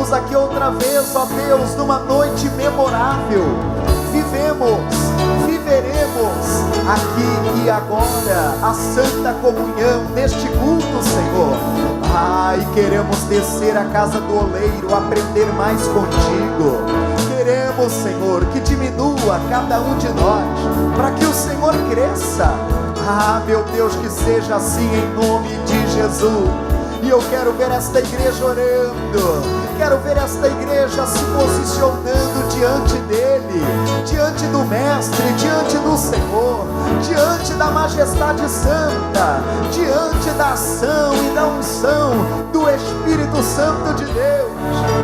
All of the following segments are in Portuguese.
reunimos aqui outra vez, ó Deus, numa noite memorável. Viveremos aqui e agora a Santa Comunhão neste culto, Senhor. E queremos descer à casa do oleiro, aprender mais contigo. Queremos, Senhor, que diminua cada um de nós, para que o Senhor cresça. Meu Deus, que seja assim em nome de Jesus. E eu quero ver esta igreja orando, quero ver esta igreja se posicionando diante dele, diante do Mestre, diante do Senhor, diante da majestade santa, diante da ação e da unção do Espírito Santo de Deus.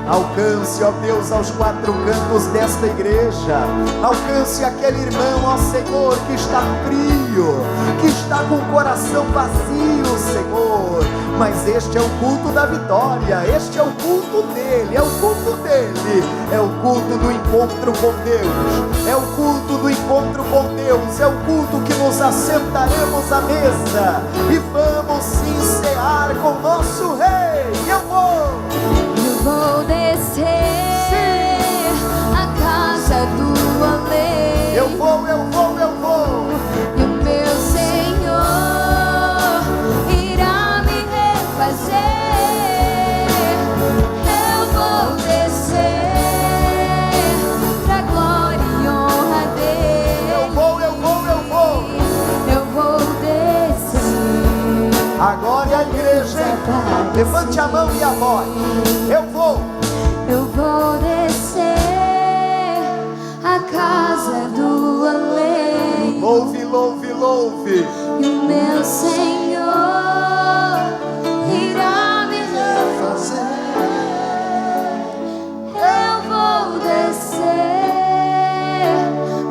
Alcance, ó Deus, aos quatro cantos desta igreja, alcance aquele irmão, ó Senhor, que está frio, que está com o coração vazio, Senhor, mas este é o culto da vitória, este é o culto dele, é o culto dele, é o culto do encontro com Deus, é o culto do encontro com Deus, é o culto que nos assentaremos à mesa e vamos sim cear com o nosso Rei. Eu vou descer a casa do além. Eu vou. E o meu Senhor irá me refazer. Eu vou descer pra glória e honra dele. Eu vou descer. Agora a igreja, levante a mão e a voz. Eu vou descer a casa do além. Louve. E o meu Senhor irá me refazer. Eu vou descer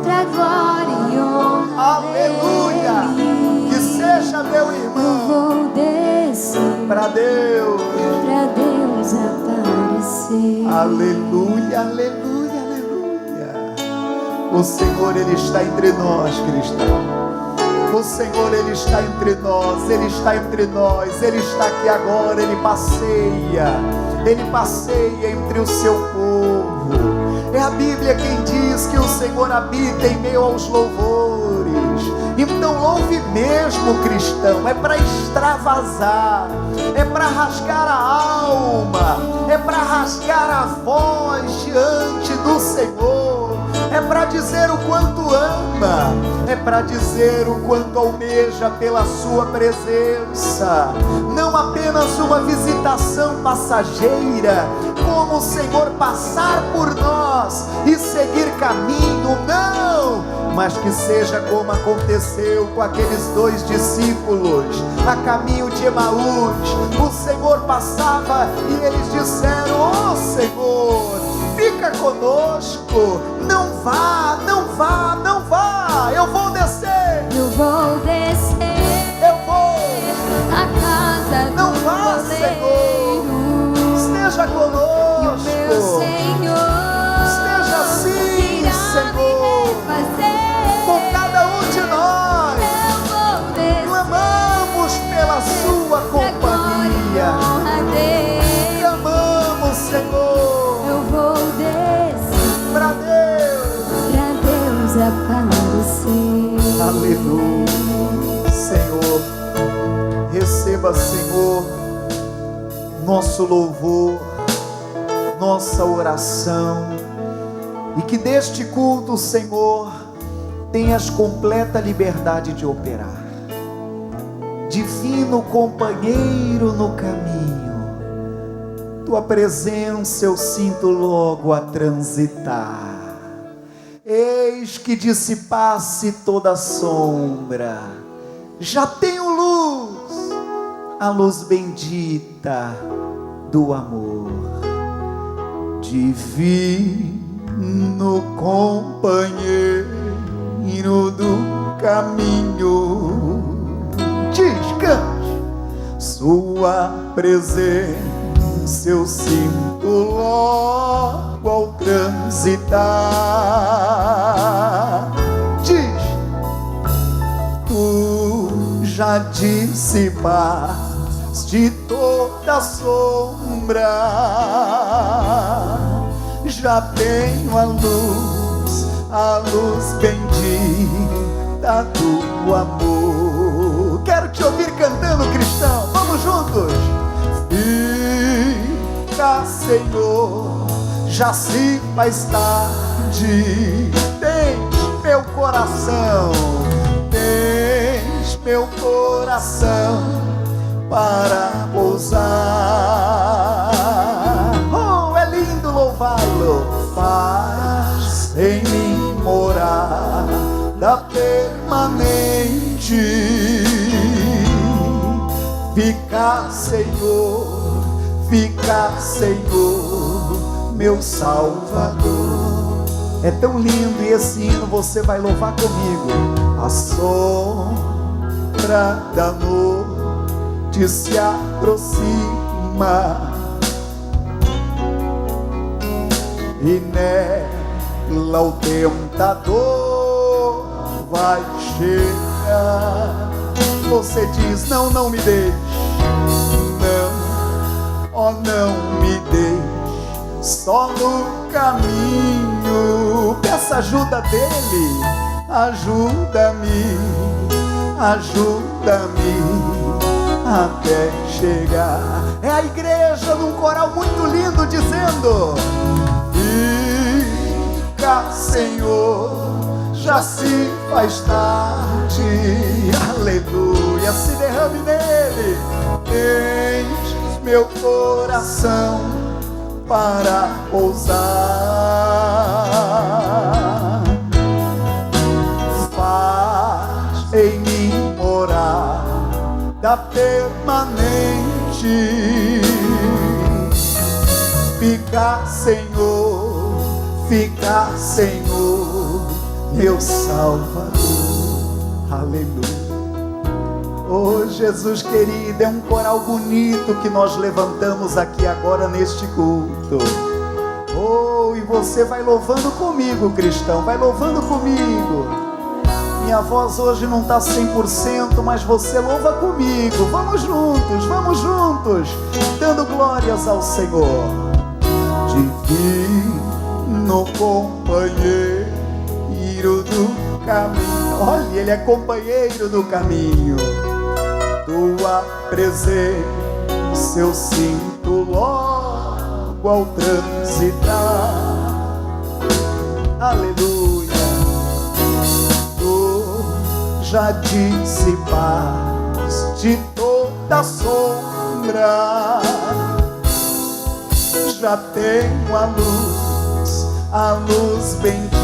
pra glória e honra. Aleluia. Que seja, meu irmão. Eu vou descer pra Deus aparecer. Aleluia. O Senhor, Ele está entre nós, cristão. O Senhor, Ele está entre nós, Ele está entre nós, Ele está aqui agora, Ele passeia entre o seu povo. É a Bíblia quem diz que o Senhor habita em meio aos louvores. Então louve mesmo, cristão, é para extravasar, é para rasgar a alma, é para rasgar a voz diante do Senhor, é para dizer o quanto ama, é para dizer o quanto almeja pela sua presença. Não apenas uma visitação passageira, como o Senhor passar por nós e seguir caminho, não, mas que seja como aconteceu com aqueles dois discípulos a caminho de Emaús. O Senhor passava e eles disseram: ó Senhor, fica conosco, não vá, eu vou descer, a casa Não vá, Senhor, esteja conosco, e o meu Senhor esteja assim, irá Senhor, me refazer. com cada um de nós. Eu vou descer Clamamos pela sua companhia, clamamos, Senhor, eu vou descer para Deus aparecer. Aleluia. Senhor, receba, Senhor, nosso louvor, nossa oração, e que deste culto, Senhor, tenhas completa liberdade de operar. Divino companheiro no caminho, tua presença eu sinto logo a transitar. Eis que dissipasse toda sombra, já tenho luz, a luz bendita do amor. Divino companheiro do caminho, descanse, sua presença eu sinto logo ao transitar. Diz, tu já dissipaste de toda sombra. Já tenho a luz bendita do amor. Quero te ouvir cantando, cristão. Vamos juntos. Fica, Senhor, já se faz tarde. Tens meu coração, tens meu coração para pousar. Oh, é lindo louvá-lo. Faz em mim morada permanente. Fica, Senhor, meu Salvador. É tão lindo, e esse hino você vai louvar comigo. A sombra da noite se aproxima, e nela o tentador vai chegar. Você diz: não, não me deixe, não, oh, não me deixe só no caminho. Peça ajuda dele. Ajuda-me, ajuda-me até chegar. É a igreja num coral muito lindo dizendo: fica, Senhor, já se faz tarde. Aleluia, se derrame nele. Tens meu coração para pousar. Faz em mim morada permanente. Fica, Senhor, meu Salvador. Aleluia. Oh, Jesus querido, é um coral bonito que nós levantamos aqui agora neste culto. Oh, e você vai louvando comigo, cristão, vai louvando comigo. Minha voz hoje não está 100%, mas você louva comigo. Vamos juntos, dando glórias ao Senhor. Divino companheiro do caminho. Olha, ele é companheiro do caminho. Tua presença eu sinto logo ao transitar. Aleluia. Tu já dissipas de toda sombra. Já tenho a luz bendita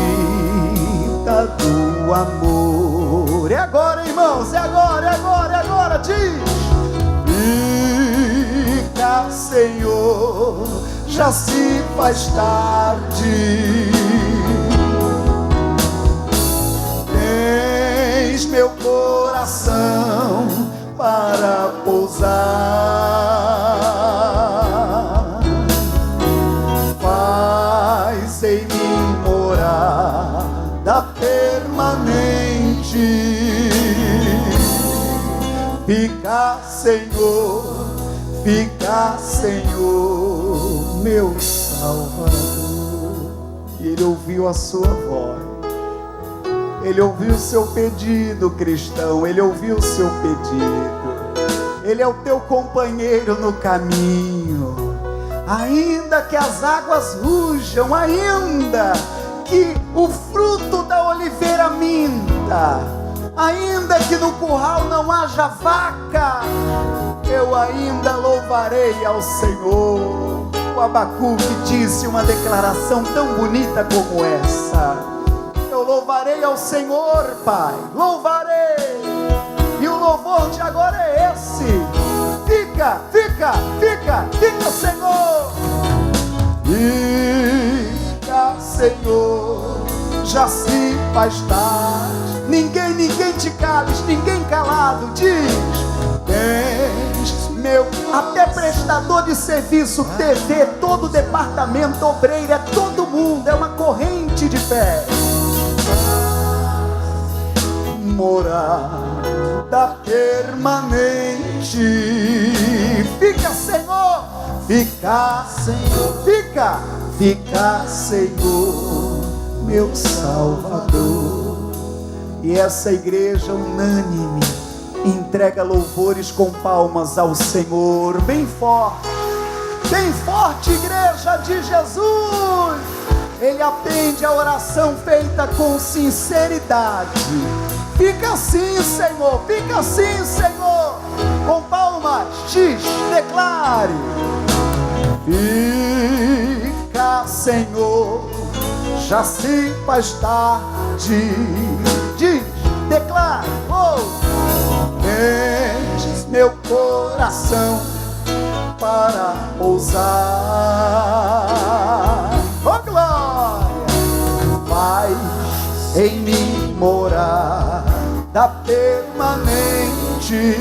do amor. É agora, irmãos, é agora, diz: fica, Senhor, já se faz tarde. Tens meu coração para pousar. Faz em mim morada permanente. Fica, Senhor, meu Salvador. E ele ouviu a sua voz. Ele ouviu o seu pedido, cristão. Ele ouviu o seu pedido. Ele é o teu companheiro no caminho. Ainda que as águas rujam, ainda que o fruto da oliveira minta, ainda que no curral não haja vaca, eu ainda louvarei ao Senhor. O Abacuque disse uma declaração tão bonita como essa: eu louvarei ao Senhor, Pai, louvarei. E o louvor de agora é esse: fica, Senhor. Fica, Senhor, já se faz tarde. Ninguém te cales, ninguém calado. Diz: tens meu, até prestador de serviço, TV, todo departamento, obreiro, é todo mundo, é uma corrente de fé. Morada da permanente. Fica, Senhor, fica, Senhor, fica, Senhor, meu Salvador. E essa igreja unânime entrega louvores com palmas ao Senhor, bem forte, igreja de Jesus. Ele atende a oração feita com sinceridade. Fica assim, Senhor, com palmas, declare. Fica, Senhor, já se faz tarde. Diz, declare, enches meu coração para ousar. Oh glória, faz em mim morar da permanente.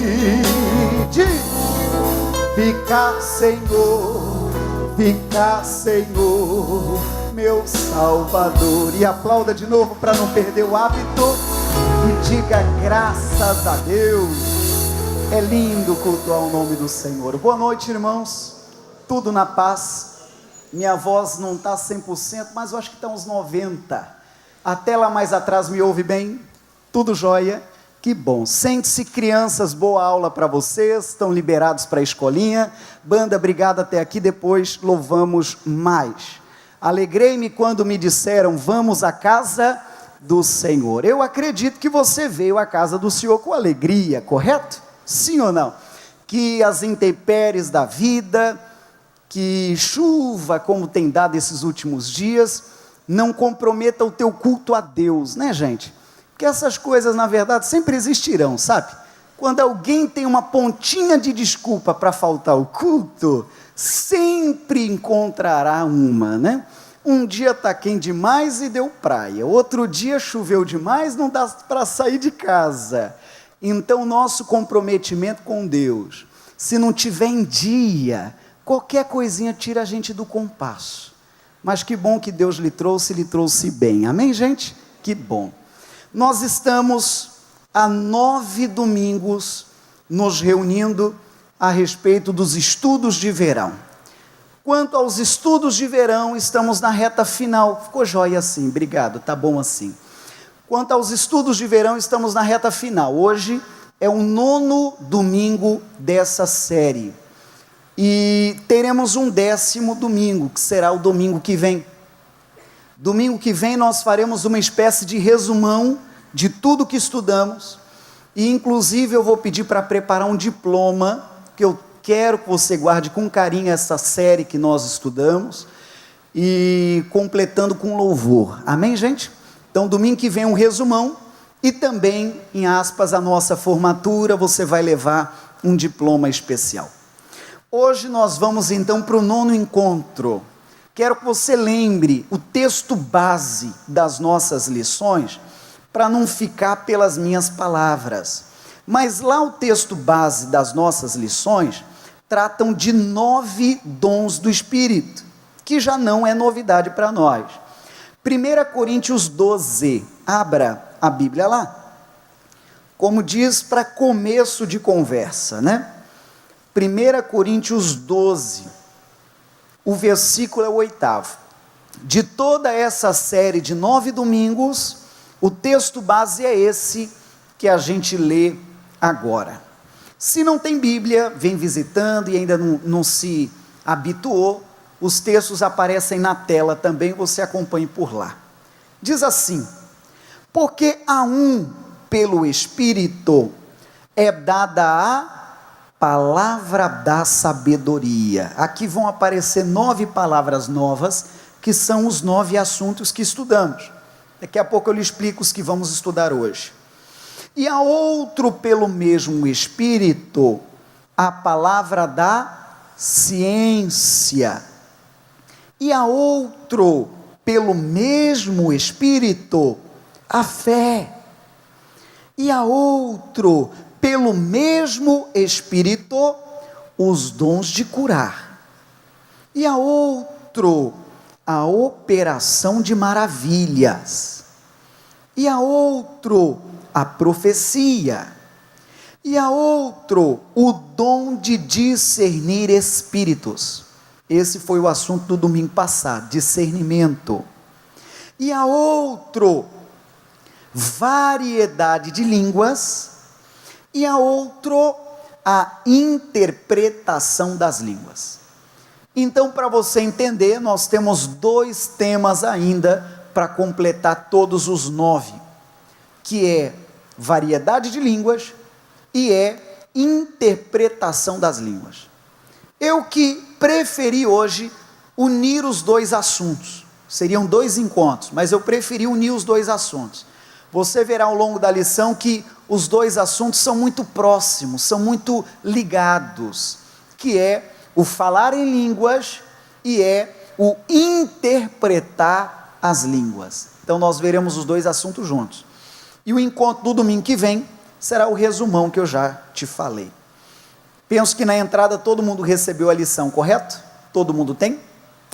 Diz, fica, Senhor, meu Salvador. E aplauda de novo para não perder o hábito. E diga graças a Deus. É lindo cultuar o nome do Senhor. Boa noite, irmãos. Tudo na paz. Minha voz não está 100%, mas eu acho que está uns 90%. Até lá mais atrás me ouve bem? Tudo jóia? Que bom. Sente-se, crianças, boa aula para vocês. Estão liberados para a escolinha. Banda, obrigado até aqui. Depois louvamos mais. Alegrei-me quando me disseram, vamos à casa do Senhor. Eu acredito que você veio à casa do Senhor com alegria, correto? Sim ou não? Que as intempéries da vida, que chuva como tem dado esses últimos dias, não comprometa o teu culto a Deus, né, gente? Porque essas coisas, na verdade, sempre existirão, sabe? Quando alguém tem uma pontinha de desculpa para faltar o culto, sempre encontrará uma, né? Um dia está quente demais e deu praia, outro dia choveu demais, não dá para sair de casa. Então, nosso comprometimento com Deus, se não tiver em dia, qualquer coisinha tira a gente do compasso. Mas que bom que Deus lhe trouxe bem. Amém, gente? Que bom. Nós estamos há 9 domingos nos reunindo a respeito dos estudos de verão. Quanto aos estudos de verão, estamos na reta final. Ficou jóia assim, obrigado, tá bom assim. Quanto aos estudos de verão, estamos na reta final. Hoje é o 9º domingo dessa série. E teremos um 10º domingo, que será o domingo que vem. Domingo que vem nós faremos uma espécie de resumão de tudo que estudamos. E inclusive eu vou pedir para preparar um diploma, que eu quero que você guarde com carinho essa série que nós estudamos. E completando com louvor. Amém, gente? Então, domingo que vem um resumão e também, em aspas, a nossa formatura, você vai levar um diploma especial. Hoje nós vamos então para o 9º encontro. Quero que você lembre o texto base das nossas lições, para não ficar pelas minhas palavras. Mas lá o texto base das nossas lições tratam de 9 dons do Espírito, que já não é novidade para nós. 1 Coríntios 12, abra a Bíblia lá, como diz para começo de conversa, né? 1 Coríntios 12, o versículo é o 8º. De toda essa série de 9 domingos, o texto base é esse que a gente lê agora. Se não tem Bíblia, vem visitando e ainda não se habituou, os textos aparecem na tela também, você acompanhe por lá. Diz assim: porque a um, pelo Espírito, é dada a palavra da sabedoria. Aqui vão aparecer 9 palavras novas, que são os 9 assuntos que estudamos. Daqui a pouco eu lhe explico os que vamos estudar hoje. E a outro, pelo mesmo Espírito, a palavra da ciência. E a outro, pelo mesmo Espírito, a fé. E a outro, pelo mesmo Espírito, os dons de curar. E a outro, a operação de maravilhas. E a outro, a profecia. E a outro, o dom de discernir espíritos. Esse foi o assunto do domingo passado, discernimento. E a outro, variedade de línguas. E a outro, a interpretação das línguas. Então, para você entender, nós temos 2 temas ainda para completar todos os 9, que é variedade de línguas e é interpretação das línguas. Eu que preferi hoje unir os 2 assuntos, seriam 2 encontros, mas eu preferi unir os 2 assuntos. Você verá ao longo da lição que os 2 assuntos são muito próximos, são muito ligados, que é o falar em línguas e é o interpretar as línguas. Então nós veremos os 2 assuntos juntos. E o encontro do domingo que vem será o resumão que eu já te falei. Penso que na entrada todo mundo recebeu a lição, correto? Todo mundo tem?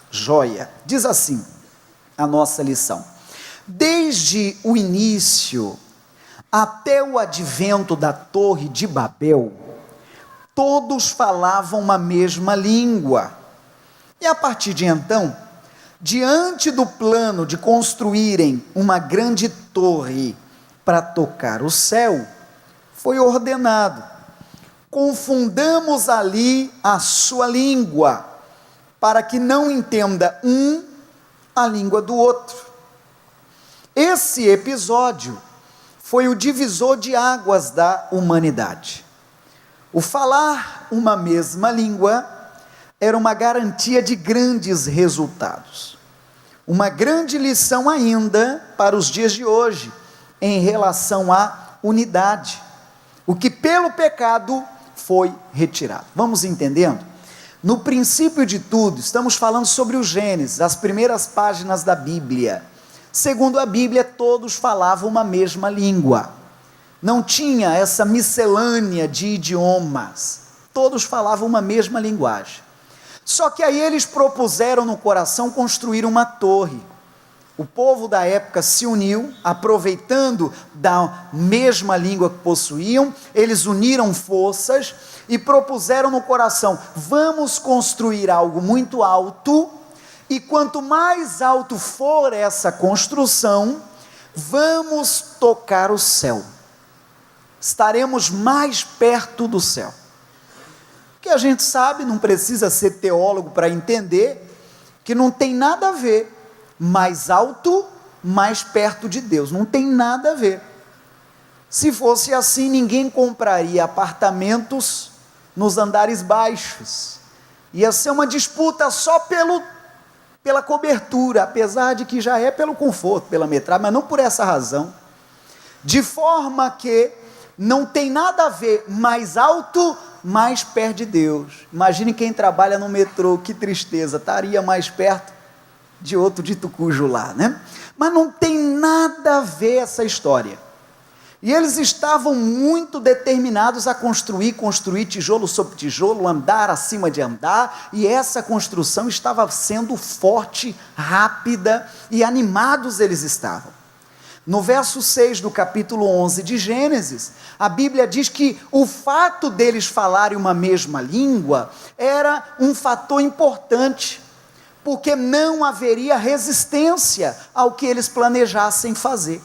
Joia. Diz assim a nossa lição: desde o início até o advento da Torre de Babel, todos falavam uma mesma língua. E a partir de então, diante do plano de construírem uma grande torre para tocar o céu, foi ordenado: confundamos ali a sua língua, para que não entenda um a língua do outro. Esse episódio foi o divisor de águas da humanidade. O falar uma mesma língua era uma garantia de grandes resultados. Uma grande lição ainda para os dias de hoje, em relação à unidade, o que pelo pecado foi retirado. Vamos entendendo? No princípio de tudo, estamos falando sobre o Gênesis, as primeiras páginas da Bíblia. Segundo a Bíblia, todos falavam uma mesma língua. Não tinha essa miscelânea de idiomas. Todos falavam uma mesma linguagem. Só que aí eles propuseram no coração construir uma torre. O povo da época se uniu, aproveitando da mesma língua que possuíam, eles uniram forças e propuseram no coração: vamos construir algo muito alto, e quanto mais alto for essa construção, vamos tocar o céu. Estaremos mais perto do céu. Que a gente sabe, não precisa ser teólogo para entender, que não tem nada a ver mais alto, mais perto de Deus, não tem nada a ver. Se fosse assim, ninguém compraria apartamentos nos andares baixos, ia ser uma disputa só pela cobertura, apesar de que já é pelo conforto, pela metragem, mas não por essa razão, de forma que não tem nada a ver mais alto, mais perto de Deus. Imagine quem trabalha no metrô, que tristeza, estaria mais perto de outro dito cujo lá, né? Mas não tem nada a ver essa história. E eles estavam muito determinados a construir tijolo sobre tijolo, andar acima de andar, e essa construção estava sendo forte, rápida, e animados eles estavam. No verso 6 do capítulo 11 de Gênesis, a Bíblia diz que o fato deles falarem uma mesma língua era um fator importante, porque não haveria resistência ao que eles planejassem fazer.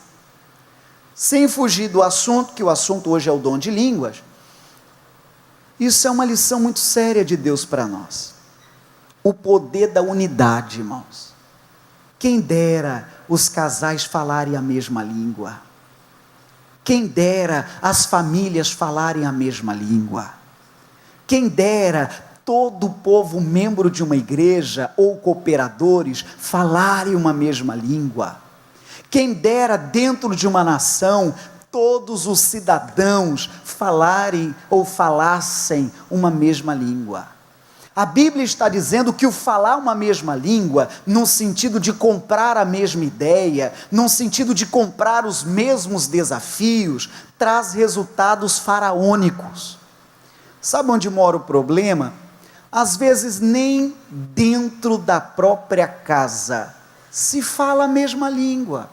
Sem fugir do assunto, que o assunto hoje é o dom de línguas, isso é uma lição muito séria de Deus para nós. O poder da unidade, irmãos. Quem dera os casais falarem a mesma língua. Quem dera as famílias falarem a mesma língua. Quem dera todo o povo membro de uma igreja ou cooperadores falarem uma mesma língua. Quem dera dentro de uma nação todos os cidadãos falarem ou falassem uma mesma língua. A Bíblia está dizendo que o falar uma mesma língua, no sentido de comprar a mesma ideia, no sentido de comprar os mesmos desafios, traz resultados faraônicos. Sabe onde mora o problema? Às vezes nem dentro da própria casa se fala a mesma língua.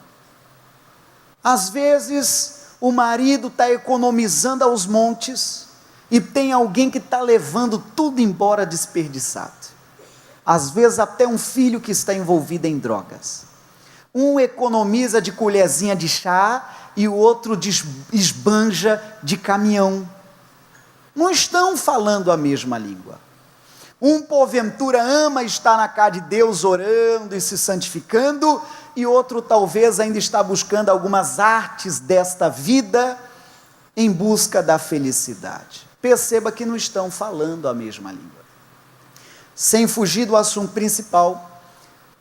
Às vezes o marido está economizando aos montes e tem alguém que está levando tudo embora desperdiçado. Às vezes até um filho que está envolvido em drogas. Um economiza de colherzinha de chá e o outro esbanja de caminhão. Não estão falando a mesma língua. Um porventura ama estar na casa de Deus orando e se santificando, e outro talvez ainda está buscando algumas artes desta vida em busca da felicidade. Perceba que não estão falando a mesma língua. Sem fugir do assunto principal,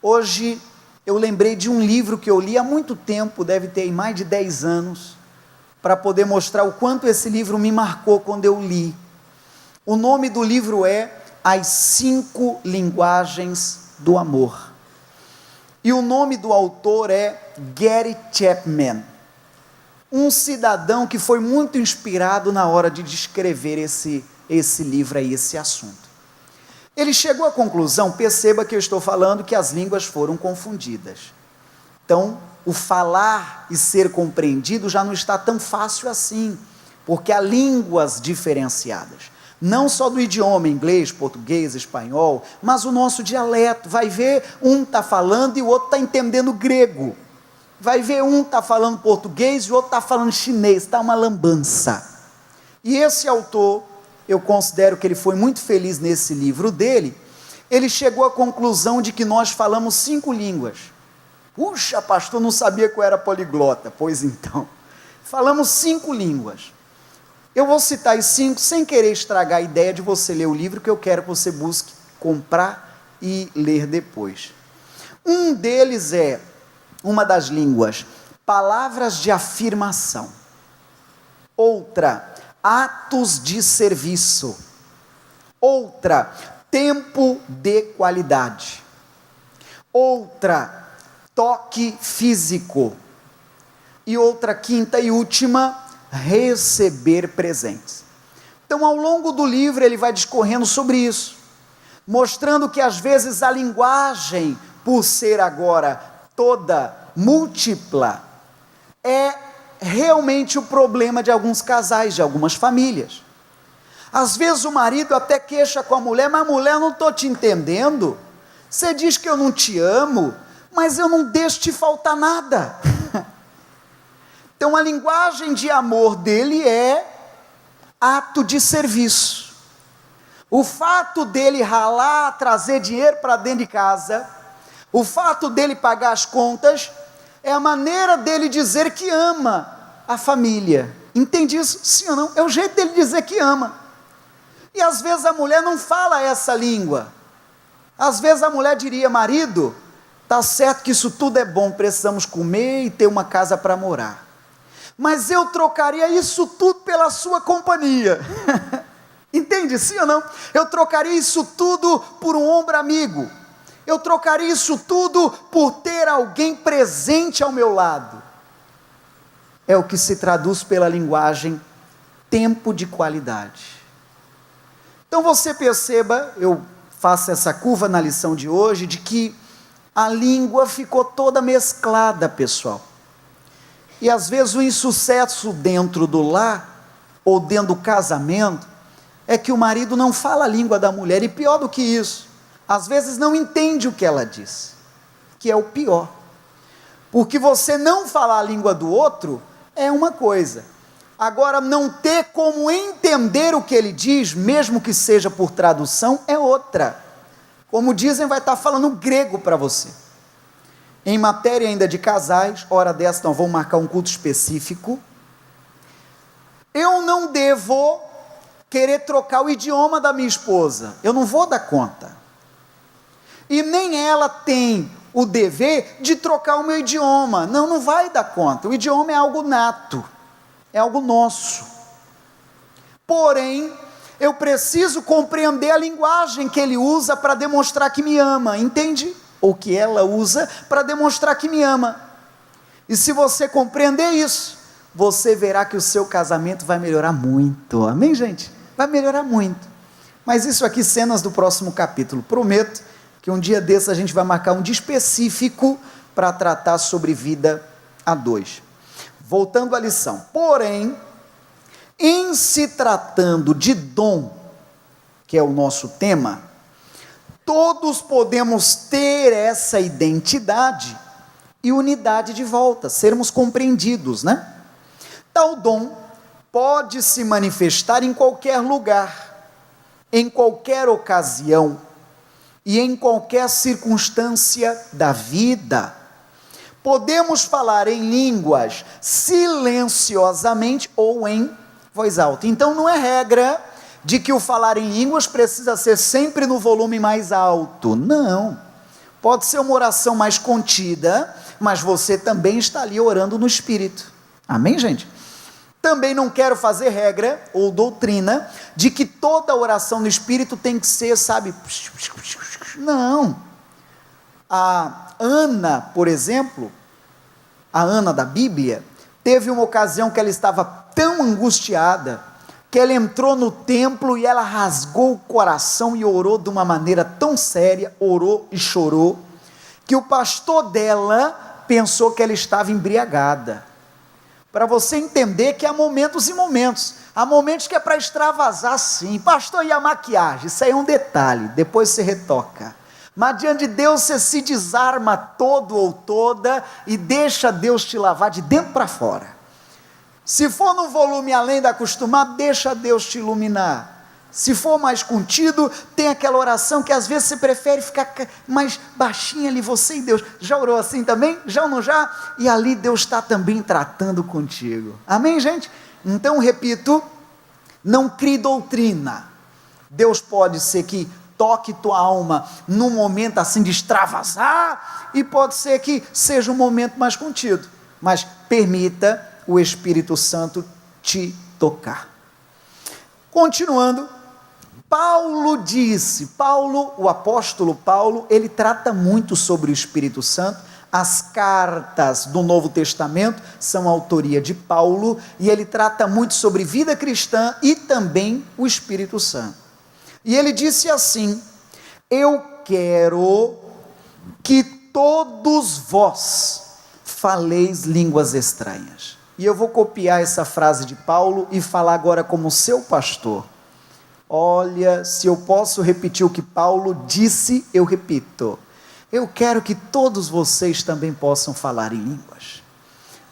hoje eu lembrei de um livro que eu li há muito tempo, deve ter mais de 10 anos, para poder mostrar o quanto esse livro me marcou quando eu li. O nome do livro é As 5 Linguagens do Amor. E o nome do autor é Gary Chapman, um cidadão que foi muito inspirado na hora de descrever esse livro aí, esse assunto. Ele chegou à conclusão, perceba que eu estou falando que as línguas foram confundidas. Então, o falar e ser compreendido já não está tão fácil assim, porque há línguas diferenciadas. Não só do idioma inglês, português, espanhol, mas o nosso dialeto. Vai ver, um está falando e o outro está entendendo grego. Vai ver, um está falando português e o outro está falando chinês. Está uma lambança. E esse autor, eu considero que ele foi muito feliz nesse livro dele. Ele chegou à conclusão de que nós falamos 5 línguas. Puxa, pastor, não sabia que eu era poliglota. Pois então, falamos 5 línguas. Eu vou citar as 5 sem querer estragar a ideia de você ler o livro, que eu quero que você busque comprar e ler depois. Um deles é, uma das línguas, palavras de afirmação. Outra, atos de serviço. Outra, tempo de qualidade. Outra, toque físico. E outra, quinta e última, receber presentes. Então, ao longo do livro, ele vai discorrendo sobre isso, mostrando que às vezes a linguagem, por ser agora toda múltipla, é realmente o problema de alguns casais, de algumas famílias. Às vezes o marido até queixa com a mulher, mas mulher, não estou te entendendo, você diz que eu não te amo, mas eu não deixo te faltar nada. Então a linguagem de amor dele é ato de serviço. O fato dele ralar, trazer dinheiro para dentro de casa, o fato dele pagar as contas, é a maneira dele dizer que ama a família. Entende isso? Sim ou não? É o jeito dele dizer que ama. E às vezes a mulher não fala essa língua. Às vezes a mulher diria, marido, tá certo que isso tudo é bom, precisamos comer e ter uma casa para morar. Mas eu trocaria isso tudo pela sua companhia. Entende, sim ou não? Eu trocaria isso tudo por um ombro amigo. Eu trocaria isso tudo por ter alguém presente ao meu lado. É o que se traduz pela linguagem tempo de qualidade. Então você perceba, eu faço essa curva na lição de hoje, de que a língua ficou toda mesclada, pessoal. E às vezes o insucesso dentro do lar, ou dentro do casamento, é que o marido não fala a língua da mulher, e pior do que isso, às vezes não entende o que ela diz, que é o pior. Porque você não falar a língua do outro é uma coisa, agora não ter como entender o que ele diz, mesmo que seja por tradução, é outra. Como dizem, vai estar falando grego para você. Em matéria ainda de casais, hora dessa nós vamos marcar um culto específico. Eu não devo querer trocar o idioma da minha esposa, eu não vou dar conta. E nem ela tem o dever de trocar o meu idioma, não vai dar conta. O idioma é algo nato, é algo nosso. Porém, eu preciso compreender a linguagem que ele usa para demonstrar que me ama, entende? Ou que ela usa para demonstrar que me ama. E se você compreender isso, você verá que o seu casamento vai melhorar muito. Amém, gente? Vai melhorar muito. Mas isso aqui, cenas do próximo capítulo. Prometo que um dia desse a gente vai marcar um dia específico para tratar sobre vida a 2. voltando à lição. Porém, em se tratando de dom, que é o nosso tema, todos podemos ter essa identidade e unidade de volta, sermos compreendidos, né? Tal dom pode se manifestar em qualquer lugar, em qualquer ocasião e em qualquer circunstância da vida. Podemos falar em línguas silenciosamente ou em voz alta. Então não é regra de que o falar em línguas precisa ser sempre no volume mais alto. Não. Pode ser uma oração mais contida, mas você também está ali orando no Espírito. Amém, gente? Também não quero fazer regra ou doutrina de que toda oração no Espírito tem que ser, sabe? Não. A Ana, por exemplo, a Ana da Bíblia, teve uma ocasião que ela estava tão angustiada, que ela entrou no templo e ela rasgou o coração e orou de uma maneira tão séria, orou e chorou, que o pastor dela pensou que ela estava embriagada. Para você entender que há momentos e momentos. Há momentos que é para extravasar sim. Pastor, e a maquiagem? Isso aí é um detalhe, depois você retoca. Mas diante de Deus você se desarma todo ou toda e deixa Deus te lavar de dentro para fora. Se for no volume além da acostumada, deixa Deus te iluminar. Se for mais contido, tem aquela oração que às vezes você prefere ficar mais baixinha ali, você e Deus. Já orou assim também? Já ou não já? E ali Deus está também tratando contigo. Amém, gente? Então, repito, não crie doutrina. Deus pode ser que toque tua alma num momento assim de extravasar, e pode ser que seja um momento mais contido. Mas permita o Espírito Santo te tocar. Continuando, Paulo disse, o apóstolo Paulo, ele trata muito sobre o Espírito Santo. As cartas do Novo Testamento são autoria de Paulo, e ele trata muito sobre vida cristã e também o Espírito Santo. E ele disse assim: eu quero que todos vós faleis línguas estranhas. E eu vou copiar essa frase de Paulo e falar agora como seu pastor. Olha, se eu posso repetir o que Paulo disse, eu repito. Eu quero que todos vocês também possam falar em línguas.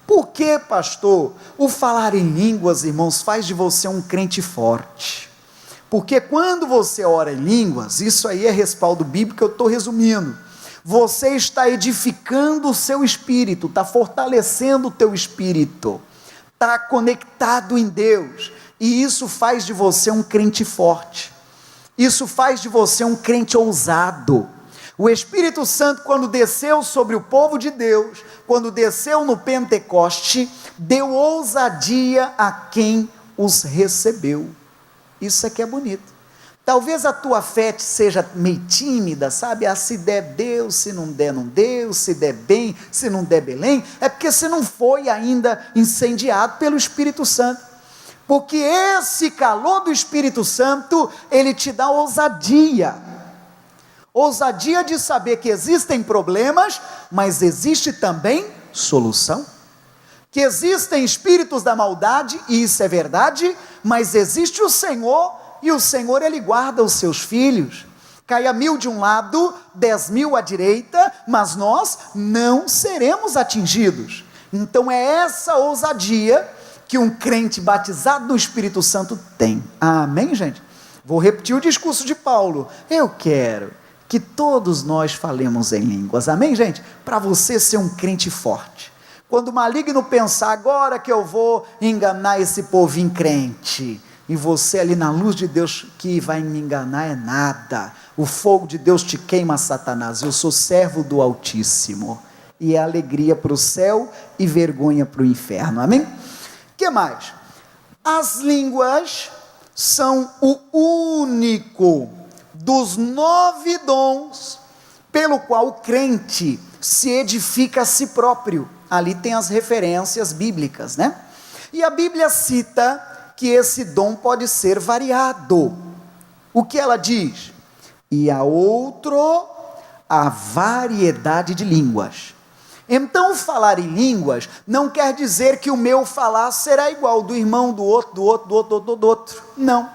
Por que, pastor? O falar em línguas, irmãos, faz de você um crente forte. Porque quando você ora em línguas, isso aí é respaldo bíblico, eu estou resumindo. Você está edificando o seu espírito, está fortalecendo o teu espírito, está conectado em Deus, e isso faz de você um crente forte, isso faz de você um crente ousado. O Espírito Santo, quando desceu sobre o povo de Deus, quando desceu no Pentecoste, deu ousadia a quem os recebeu. Isso aqui é bonito. Talvez a tua fé seja meio tímida, sabe? Se der, Deus, se não der, não deu, se der bem, se não der, Belém. É porque você não foi ainda incendiado pelo Espírito Santo. Porque esse calor do Espírito Santo, ele te dá ousadia. Ousadia de saber que existem problemas, mas existe também solução. Que existem espíritos da maldade, e isso é verdade, mas existe o Senhor, e o Senhor, ele guarda os seus filhos. Caia 1000 de um lado, 10.000 à direita, mas nós não seremos atingidos. Então é essa ousadia que um crente batizado no Espírito Santo tem. Amém, gente? Vou repetir o discurso de Paulo. Eu quero que todos nós falemos em línguas. Amém, gente? Para você ser um crente forte. Quando o maligno pensar, agora que eu vou enganar esse povinho crente, e você ali na luz de Deus, que vai me enganar é nada. O fogo de Deus te queima, Satanás. Eu sou servo do Altíssimo, e é alegria para o céu e vergonha para o inferno. Amém? O que mais? As línguas são o único dos 9 dons pelo qual o crente se edifica a si próprio. Ali tem as referências bíblicas, né? E a Bíblia cita que esse dom pode ser variado. O que ela diz? E a outro, a variedade de línguas. Então, falar em línguas não quer dizer que o meu falar será igual do irmão, do outro. Não.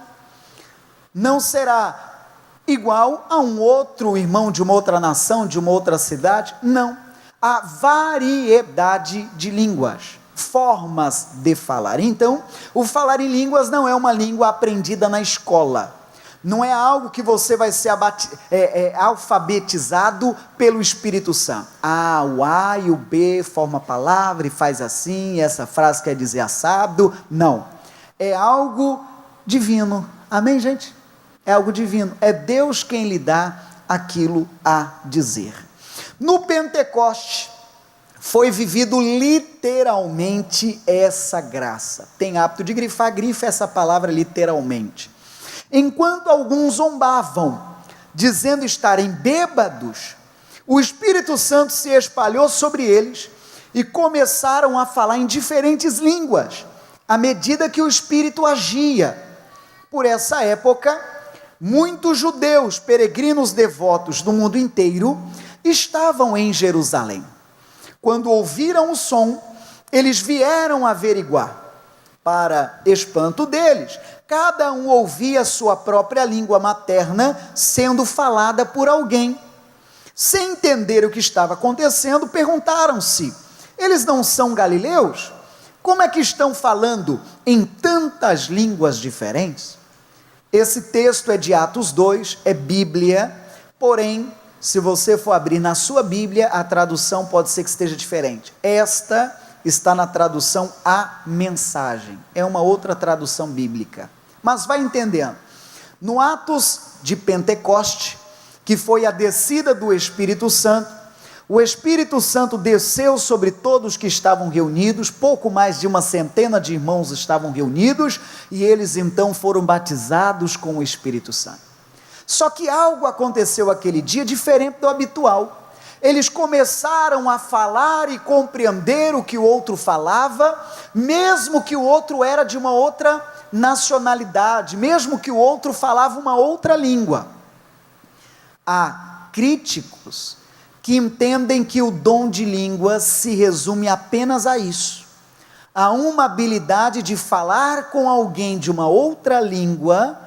Não será igual a um outro irmão de uma outra nação, de uma outra cidade. Não. Há variedade de línguas, formas de falar. Então, o falar em línguas não é uma língua aprendida na escola. Não é algo que você vai ser alfabetizado pelo Espírito Santo. O A e o B forma a palavra e faz assim, e essa frase quer dizer assado. Não. É algo divino. Amém, gente? É algo divino. É Deus quem lhe dá aquilo a dizer. No Pentecoste, foi vivido literalmente essa graça. Tem hábito de grifar, grifa essa palavra literalmente. Enquanto alguns zombavam, dizendo estarem bêbados, o Espírito Santo se espalhou sobre eles e começaram a falar em diferentes línguas, à medida que o Espírito agia. Por essa época, muitos judeus, peregrinos devotos do mundo inteiro, estavam em Jerusalém. Quando ouviram o som, eles vieram averiguar. Para espanto deles, cada um ouvia sua própria língua materna sendo falada por alguém. Sem entender o que estava acontecendo, perguntaram-se: eles não são galileus? Como é que estão falando em tantas línguas diferentes? Esse texto é de Atos 2, é Bíblia, porém, se você for abrir na sua Bíblia, a tradução pode ser que esteja diferente. Esta está na tradução A Mensagem, é uma outra tradução bíblica, mas vai entendendo. No Atos de Pentecoste, que foi a descida do Espírito Santo, o Espírito Santo desceu sobre todos que estavam reunidos, pouco mais de 100 de irmãos estavam reunidos, e eles então foram batizados com o Espírito Santo. Só que algo aconteceu aquele dia diferente do habitual. Eles começaram a falar e compreender o que o outro falava, mesmo que o outro era de uma outra nacionalidade, mesmo que o outro falava uma outra língua. Há críticos que entendem que o dom de línguas se resume apenas a isso. Há uma habilidade de falar com alguém de uma outra língua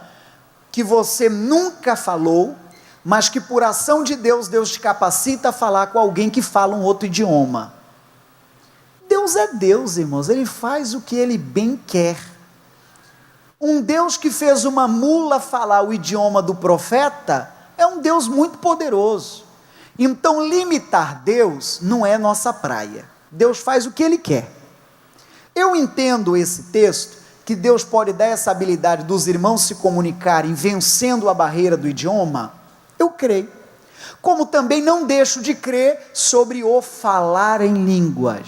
que você nunca falou, mas que por ação de Deus, Deus te capacita a falar com alguém que fala um outro idioma. Deus é Deus, irmãos, Ele faz o que Ele bem quer. Um Deus que fez uma mula falar o idioma do profeta, é um Deus muito poderoso. Então limitar Deus não é nossa praia. Deus faz o que Ele quer. Eu entendo esse texto, que Deus pode dar essa habilidade dos irmãos se comunicarem, vencendo a barreira do idioma. Eu creio, como também não deixo de crer sobre o falar em línguas,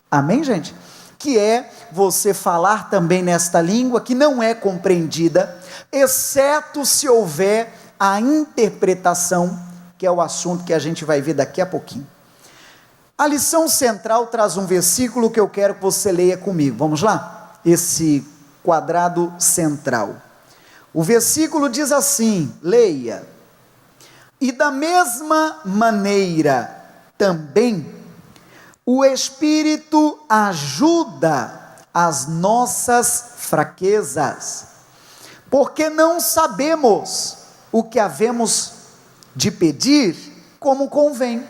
amém, gente? Que é você falar também nesta língua que não é compreendida, exceto se houver a interpretação, que é o assunto que a gente vai ver daqui a pouquinho. A lição central traz um versículo que eu quero que você leia comigo, vamos lá? Esse quadrado central, o versículo diz assim, leia: e da mesma maneira também o Espírito ajuda as nossas fraquezas, porque não sabemos o que havemos de pedir como convém,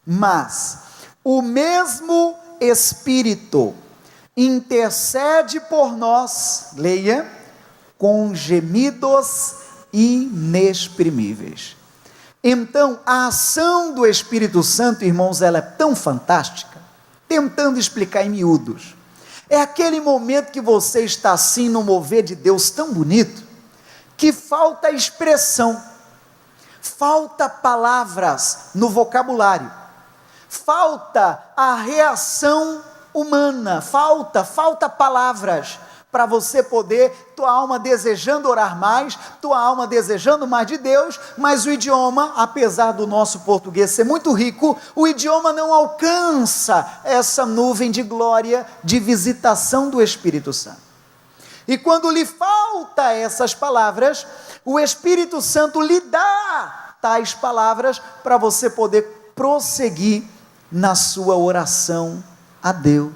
mas o mesmo Espírito intercede por nós, leia, com gemidos inexprimíveis. Então, a ação do Espírito Santo, irmãos, ela é tão fantástica, tentando explicar em miúdos. É aquele momento que você está assim, no mover de Deus tão bonito, que falta expressão, falta palavras no vocabulário, falta a reação humana, falta palavras, para você poder, tua alma desejando orar mais, tua alma desejando mais de Deus, mas o idioma, apesar do nosso português ser muito rico, o idioma não alcança essa nuvem de glória, de visitação do Espírito Santo. E quando lhe falta essas palavras, o Espírito Santo lhe dá tais palavras, para você poder prosseguir na sua oração a Deus.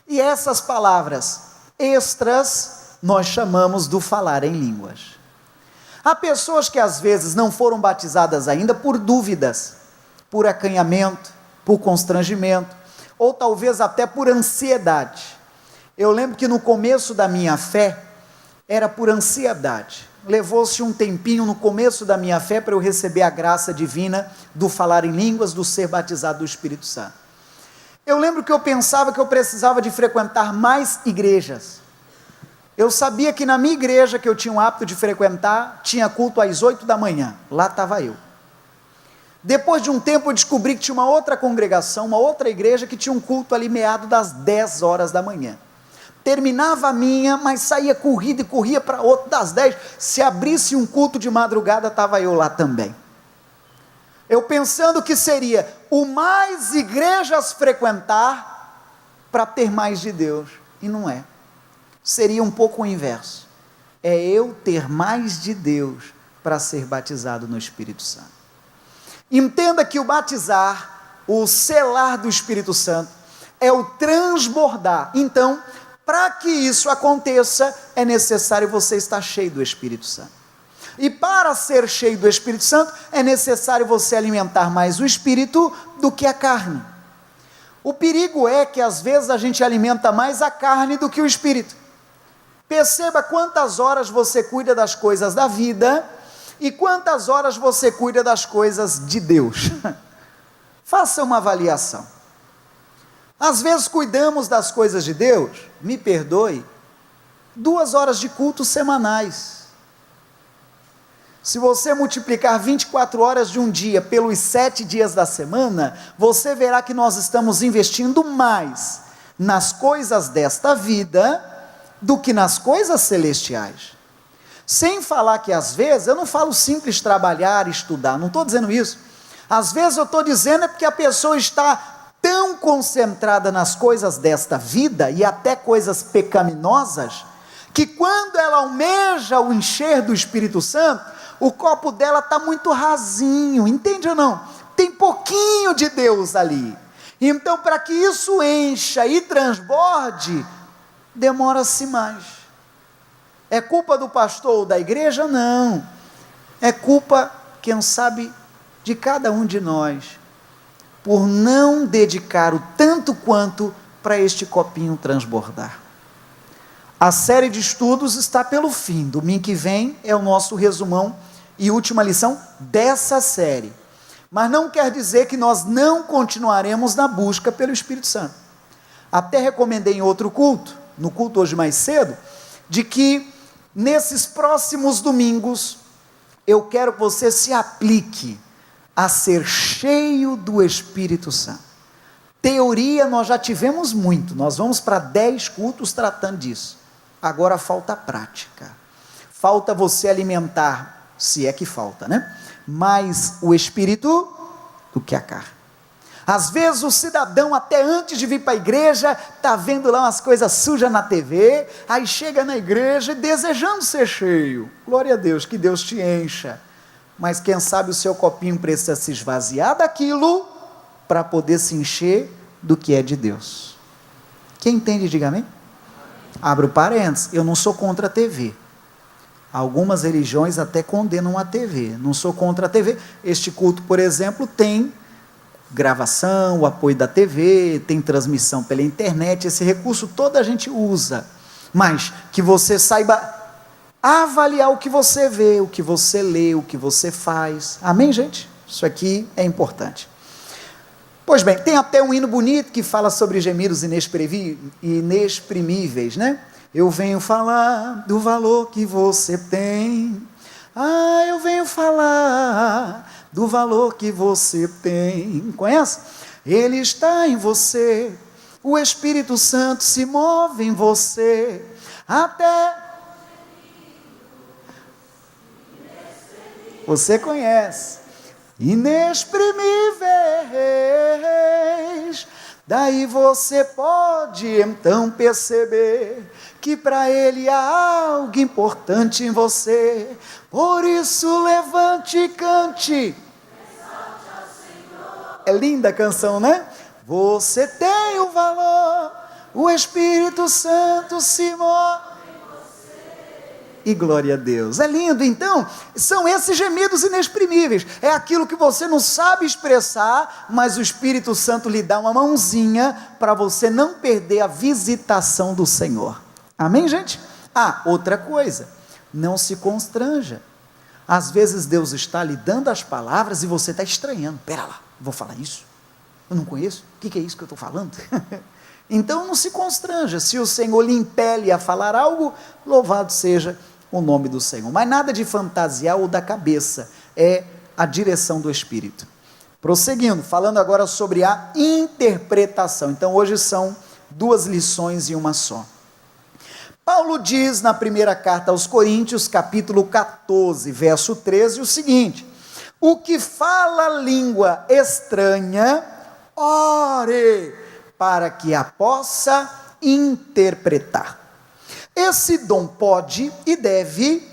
E essas palavras extras nós chamamos do falar em línguas. Há pessoas que às vezes não foram batizadas ainda por dúvidas, por acanhamento, por constrangimento, ou talvez até por ansiedade. Eu lembro que no começo da minha fé, era por ansiedade. Levou-se um tempinho no começo da minha fé para eu receber a graça divina do falar em línguas, do ser batizado do Espírito Santo. Eu lembro que eu pensava que eu precisava de frequentar mais igrejas. Eu sabia que na minha igreja, que eu tinha o hábito de frequentar, tinha culto às 8 da manhã, lá estava eu. Depois de um tempo eu descobri que tinha uma outra congregação, uma outra igreja que tinha um culto ali meado das 10 horas da manhã. Terminava a minha, mas saía corrida e corria para outro das 10, se abrisse um culto de madrugada, estava eu lá também. Eu pensando que seria o mais igrejas frequentar, para ter mais de Deus, e não é. Seria um pouco o inverso, é eu ter mais de Deus, para ser batizado no Espírito Santo. Entenda que o batizar, o selar do Espírito Santo, é o transbordar. Então, para que isso aconteça, é necessário você estar cheio do Espírito Santo. E para ser cheio do Espírito Santo, é necessário você alimentar mais o Espírito do que a carne. O perigo é que às vezes a gente alimenta mais a carne do que o Espírito. Perceba quantas horas você cuida das coisas da vida e quantas horas você cuida das coisas de Deus. Faça uma avaliação. Às vezes cuidamos das coisas de Deus, me perdoe, 2 horas de culto semanais. Se você multiplicar 24 horas de um dia pelos 7 dias da semana, você verá que nós estamos investindo mais nas coisas desta vida do que nas coisas celestiais. Sem falar que às vezes, eu não falo simples trabalhar, estudar, não estou dizendo isso. Às vezes eu estou dizendo é porque a pessoa está tão concentrada nas coisas desta vida, e até coisas pecaminosas, que quando ela almeja o encher do Espírito Santo, o copo dela está muito rasinho, entende ou não? Tem pouquinho de Deus ali. Então, para que isso encha e transborde, demora-se mais. É culpa do pastor ou da igreja? Não. É culpa, quem sabe, de cada um de nós, por não dedicar o tanto quanto para este copinho transbordar. A série de estudos está pelo fim. Domingo que vem é o nosso resumão e última lição dessa série. Mas não quer dizer que nós não continuaremos na busca pelo Espírito Santo. Até recomendei em outro culto, no culto hoje mais cedo, de que nesses próximos domingos, eu quero que você se aplique a ser cheio do Espírito Santo. Teoria nós já tivemos muito, nós vamos para 10 cultos tratando disso. Agora falta prática, falta você alimentar, se é que falta, né? Mais o Espírito do que a carne. Às vezes o cidadão, até antes de vir para a igreja, está vendo lá umas coisas sujas na TV, aí chega na igreja desejando ser cheio. Glória a Deus, que Deus te encha. Mas quem sabe o seu copinho precisa se esvaziar daquilo, para poder se encher do que é de Deus. Quem entende, diga amém. Abro parênteses, eu não sou contra a TV. Algumas religiões até condenam a TV, não sou contra a TV. Este culto, por exemplo, tem gravação, o apoio da TV, tem transmissão pela internet, esse recurso todo a gente usa, mas que você saiba avaliar o que você vê, o que você lê, o que você faz, amém, gente? Isso aqui é importante. Pois bem, tem até um hino bonito que fala sobre gemidos inexprimíveis, né? Eu venho falar do valor que você tem, eu venho falar do valor que você tem, conhece? Ele está em você, o Espírito Santo se move em você, até... Você conhece, inexprimíveis, daí você pode então perceber que para Ele há algo importante em você, por isso levante e cante, É linda a canção, né? Você tem o valor, o Espírito Santo se move. E glória a Deus. É lindo. Então, são esses gemidos inexprimíveis. É aquilo que você não sabe expressar, mas o Espírito Santo lhe dá uma mãozinha para você não perder a visitação do Senhor. Amém, gente? Outra coisa, não se constranja. Às vezes Deus está lhe dando as palavras e você está estranhando. Pera lá, vou falar isso? Eu não conheço? O que é isso que eu estou falando? Então não se constranja. Se o Senhor lhe impele a falar algo, louvado seja o nome do Senhor. Mas nada de fantasiar ou da cabeça, é a direção do Espírito. Prosseguindo, falando agora sobre a interpretação. Então hoje são 2 lições em uma só. Paulo diz na primeira carta aos Coríntios, capítulo 14, verso 13, o seguinte: o que fala língua estranha, ore, para que a possa interpretar. Esse dom pode e deve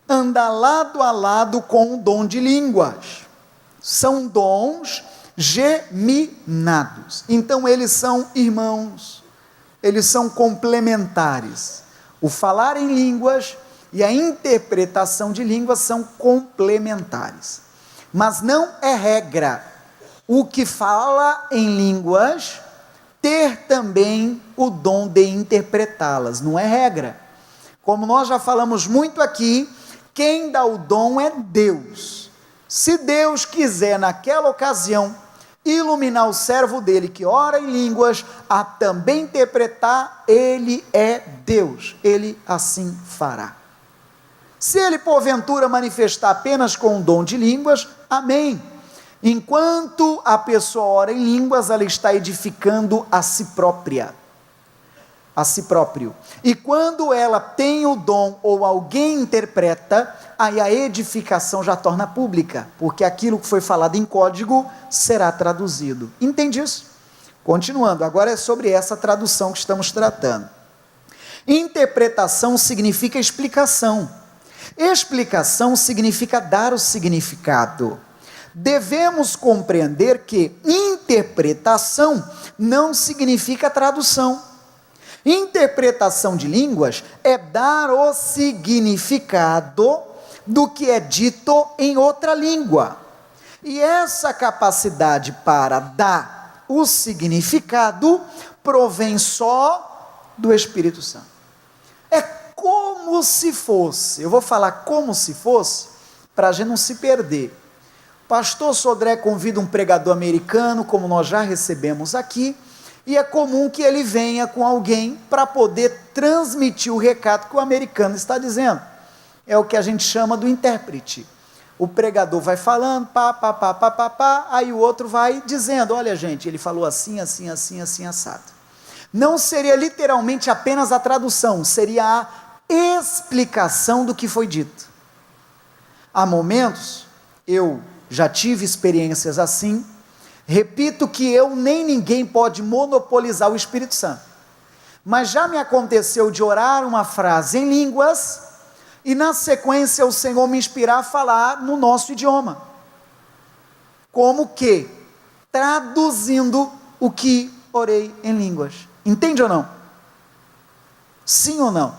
andar lado a lado com o dom de línguas. São dons geminados. Então eles são irmãos, eles são complementares. O falar em línguas e a interpretação de línguas são complementares. Mas não é regra o que fala em línguas ter também o dom de interpretá-las. Não é regra. Como nós já falamos muito aqui, quem dá o dom é Deus. Se Deus quiser naquela ocasião iluminar o servo dele que ora em línguas, a também interpretar, ele é Deus, ele assim fará. Se ele porventura manifestar apenas com o dom de línguas, amém. Enquanto a pessoa ora em línguas, ela está edificando a si própria, a si próprio. E quando ela tem o dom ou alguém interpreta, aí a edificação já torna pública, porque aquilo que foi falado em código será traduzido. Entende isso? Continuando, agora é sobre essa tradução que estamos tratando. Interpretação significa explicação. Explicação significa dar o significado. Devemos compreender que interpretação não significa tradução. Interpretação de línguas é dar o significado do que é dito em outra língua. E essa capacidade para dar o significado provém só do Espírito Santo. É como se fosse, eu vou falar como se fosse, para a gente não se perder. Pastor Sodré convida um pregador americano, como nós já recebemos aqui, e é comum que ele venha com alguém para poder transmitir o recado que o americano está dizendo. É o que a gente chama do intérprete. O pregador vai falando, aí o outro vai dizendo, olha gente, ele falou assim, assim, assim, assim, assado. Não seria literalmente apenas a tradução, seria a explicação do que foi dito. Há momentos, eu já tive experiências assim, repito que eu nem ninguém pode monopolizar o Espírito Santo, mas já me aconteceu de orar uma frase em línguas, e na sequência o Senhor me inspirar a falar no nosso idioma, como que? Traduzindo o que orei em línguas. Entende ou não? Sim ou não?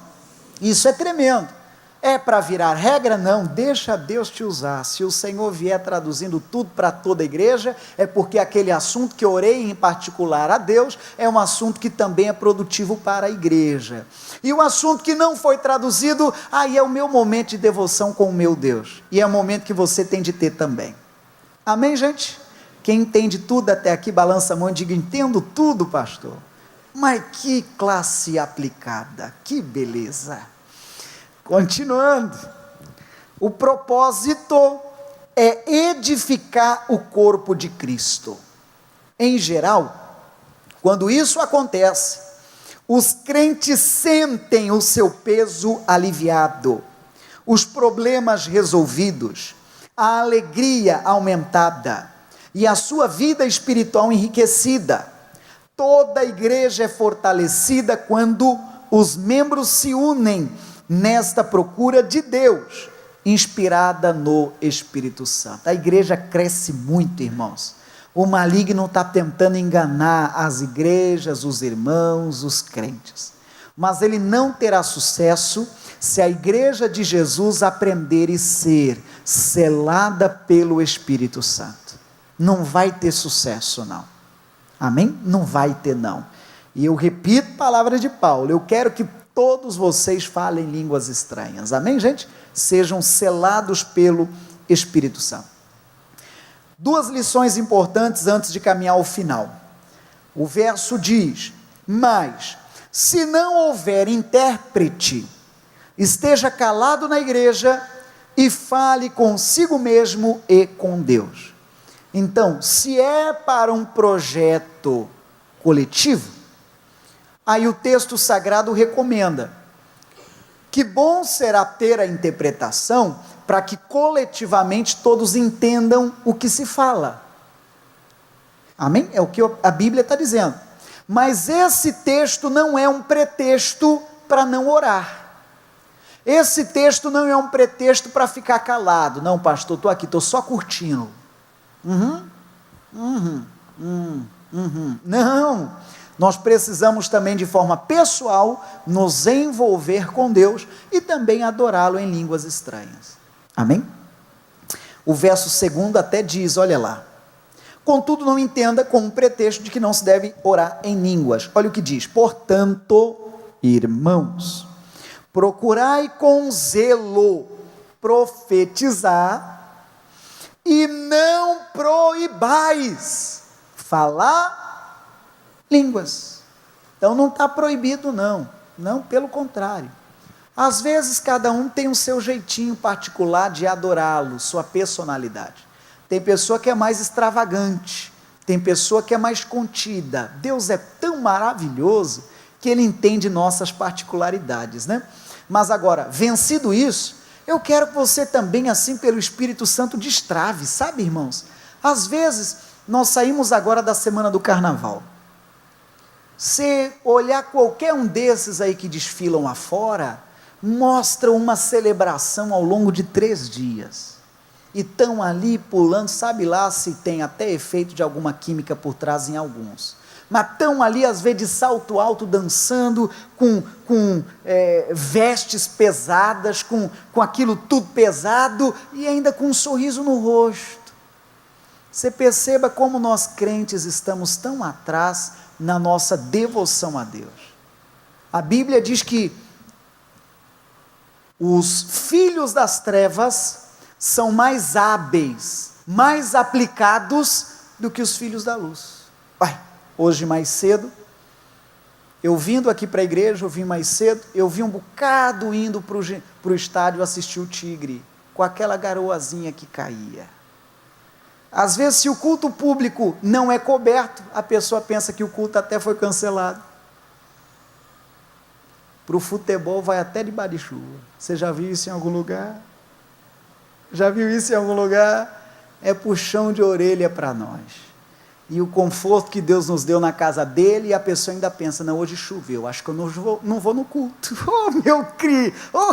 Isso é tremendo. É para virar regra? Não, deixa Deus te usar. Se o Senhor vier traduzindo tudo para toda a igreja, é porque aquele assunto que eu orei em particular a Deus, é um assunto que também é produtivo para a igreja. E o assunto que não foi traduzido, aí é o meu momento de devoção com o meu Deus. E é o momento que você tem de ter também. Amém, gente? Quem entende tudo até aqui, balança a mão e diga, entendo tudo, pastor. Mas que classe aplicada, que beleza. Continuando, o propósito é edificar o corpo de Cristo. Em geral, quando isso acontece, os crentes sentem o seu peso aliviado, os problemas resolvidos, a alegria aumentada e a sua vida espiritual enriquecida. Toda a igreja é fortalecida quando os membros se unem nesta procura de Deus, inspirada no Espírito Santo. A igreja cresce muito, irmãos, O maligno está tentando enganar as igrejas, os irmãos, os crentes. Mas ele não terá sucesso se a igreja de Jesus aprender e ser selada pelo Espírito Santo. Não vai ter sucesso, não. Amém? Não vai ter, não. E eu repito a palavra de Paulo, eu quero que todos vocês falem línguas estranhas. Amém, gente? Sejam selados pelo Espírito Santo. Duas lições importantes antes de caminhar ao final. O verso diz: mas, se não houver intérprete, esteja calado na igreja e fale consigo mesmo e com Deus. Então, se é para um projeto coletivo, aí o texto sagrado recomenda: que bom será ter a interpretação para que coletivamente todos entendam o que se fala. Amém? É o que a Bíblia está dizendo. Mas esse texto não é um pretexto para não orar. Esse texto não é um pretexto para ficar calado. Não, pastor, estou aqui, estou só curtindo. Não, nós precisamos também de forma pessoal nos envolver com Deus e também adorá-lo em línguas estranhas. Amém? O verso 2 até diz, olha lá: contudo não entenda como um pretexto de que não se deve orar em línguas. Olha o que diz: portanto, irmãos, procurai com zelo profetizar e não proibais falar línguas. Então não está proibido, não, pelo contrário. Às vezes cada um tem o seu jeitinho particular de adorá-lo, sua personalidade. Tem pessoa que é mais extravagante, tem pessoa que é mais contida. Deus é tão maravilhoso que Ele entende nossas particularidades, né? Mas agora, vencido isso, eu quero que você também, assim pelo Espírito Santo, destrave, sabe, irmãos? Às vezes, nós saímos agora da semana do carnaval. Se olhar qualquer um desses aí que desfilam lá fora, mostra uma celebração ao longo de 3 dias. E estão ali pulando, sabe lá se tem até efeito de alguma química por trás em alguns. Mas estão ali às vezes de salto alto, dançando, com vestes pesadas, com aquilo tudo pesado, e ainda com um sorriso no rosto. Você perceba como nós crentes estamos tão atrás na nossa devoção a Deus. A Bíblia diz que os filhos das trevas são mais hábeis, mais aplicados do que os filhos da luz. Hoje mais cedo, eu vindo aqui para a igreja, eu vim mais cedo, eu vi um bocado indo para o estádio assistir o Tigre, com aquela garoazinha que caía. Às vezes, se o culto público não é coberto, a pessoa pensa que o culto até foi cancelado. Para o futebol vai até debaixo de chuva. Você já viu isso em algum lugar? Já viu isso em algum lugar? É puxão de orelha para nós. E o conforto que Deus nos deu na casa dele, e a pessoa ainda pensa: não, hoje choveu, acho que eu não vou no culto.